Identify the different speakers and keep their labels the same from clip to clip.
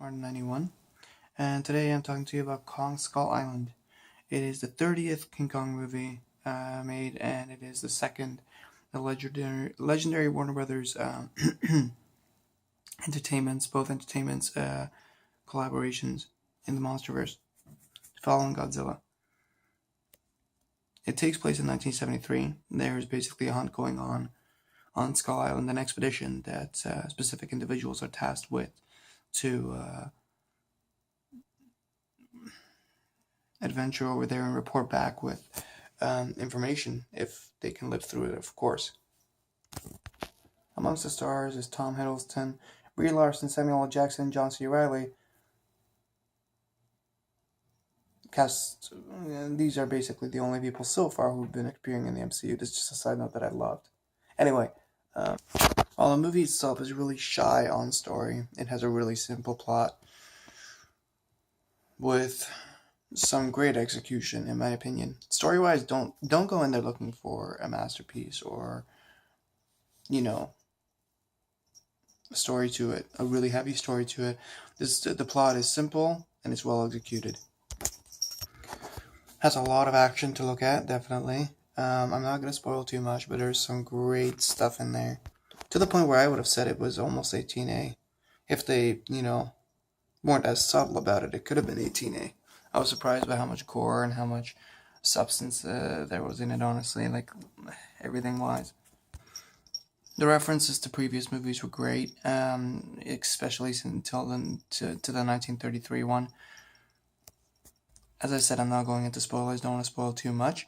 Speaker 1: Martin 91, and today I'm talking to you about Kong Skull Island. It is the 30th King Kong movie made, and it is the second the legendary Warner Brothers entertainments collaborations in the monsterverse, following Godzilla. It takes place in 1973. There is basically a hunt going on Skull Island, an expedition that specific individuals are tasked with to adventure over there and report back with information if they can live through it, of course. Amongst the stars is Tom Hiddleston, Brie Larson, Samuel L. Jackson, John C. Reilly. Cast. These are basically the only people so far who've been appearing in the MCU. This is just a side note that I loved. Anyway, while the movie itself is really shy on story, it has a really simple plot with some great execution, in my opinion. Story-wise, don't go in there looking for a masterpiece or, a story to it, a really heavy story to it. The plot is simple and it's well executed. Has a lot of action to look at, definitely. I'm not going to spoil too much, but there's some great stuff in there. To the point where I would have said it was almost 18A. If they, weren't as subtle about it, it could have been 18A. I was surprised by how much gore and how much substance there was in it, honestly, like everything-wise. The references to previous movies were great, especially until to the 1933 one. As I said, I'm not going into spoilers, don't want to spoil too much.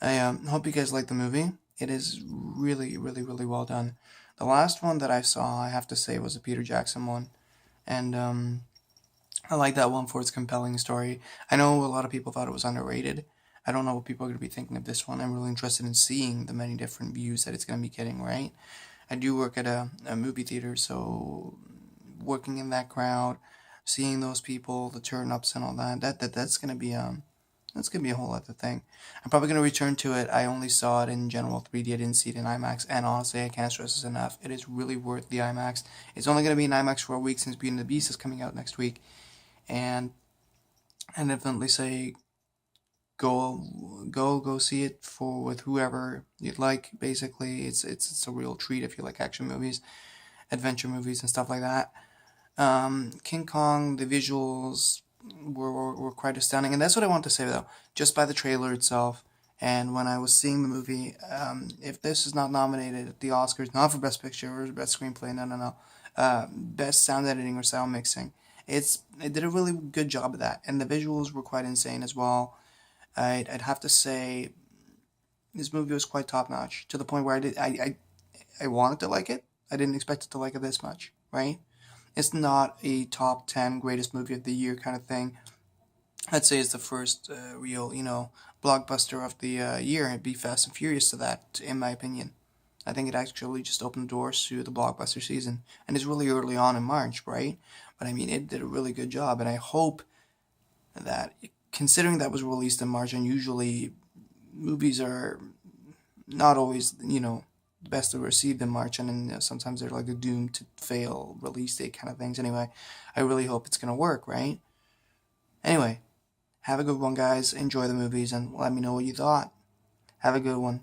Speaker 1: I hope you guys like the movie. It is really, really, really well done. The last one that I saw, I have to say, was a Peter Jackson one. And I like that one for its compelling story. I know a lot of people thought it was underrated. I don't know what people are going to be thinking of this one. I'm really interested in seeing the many different views that it's going to be getting, right? I do work at a movie theater, so working in that crowd, seeing those people, the turn-ups and all that's going to be a whole other thing. I'm probably going to return to it. I only saw it in general 3D. I didn't see it in IMAX, and honestly, I can't stress this enough. It is really worth the IMAX. It's only going to be in IMAX for a week since Beauty and the Beast is coming out next week, and I definitely say go see it with whoever you'd like. Basically, it's a real treat if you like action movies, adventure movies, and stuff like that. King Kong, the visuals were quite astounding, and that's what I want to say though. Just by the trailer itself, and when I was seeing the movie, if this is not nominated at the Oscars, not for Best Picture or Best Screenplay, no, Best Sound Editing or Sound Mixing, it did a really good job of that, and the visuals were quite insane as well. I'd have to say this movie was quite top notch, to the point where I wanted to like it. I didn't expect it to like it this much, right? It's not a top 10 greatest movie of the year kind of thing. I'd say it's the first real, blockbuster of the year. It'd be Fast and Furious to that, in my opinion. I think it actually just opened the doors to the blockbuster season. And it's really early on in March, right? But I mean, it did a really good job. And I hope that, considering that was released in March, and usually movies are not always, best to receive in March, and then sometimes they're like a doomed to fail release date kind of things. Anyway, I really hope it's gonna work, right? Anyway, have a good one, guys. Enjoy the movies, and let me know what you thought. Have a good one.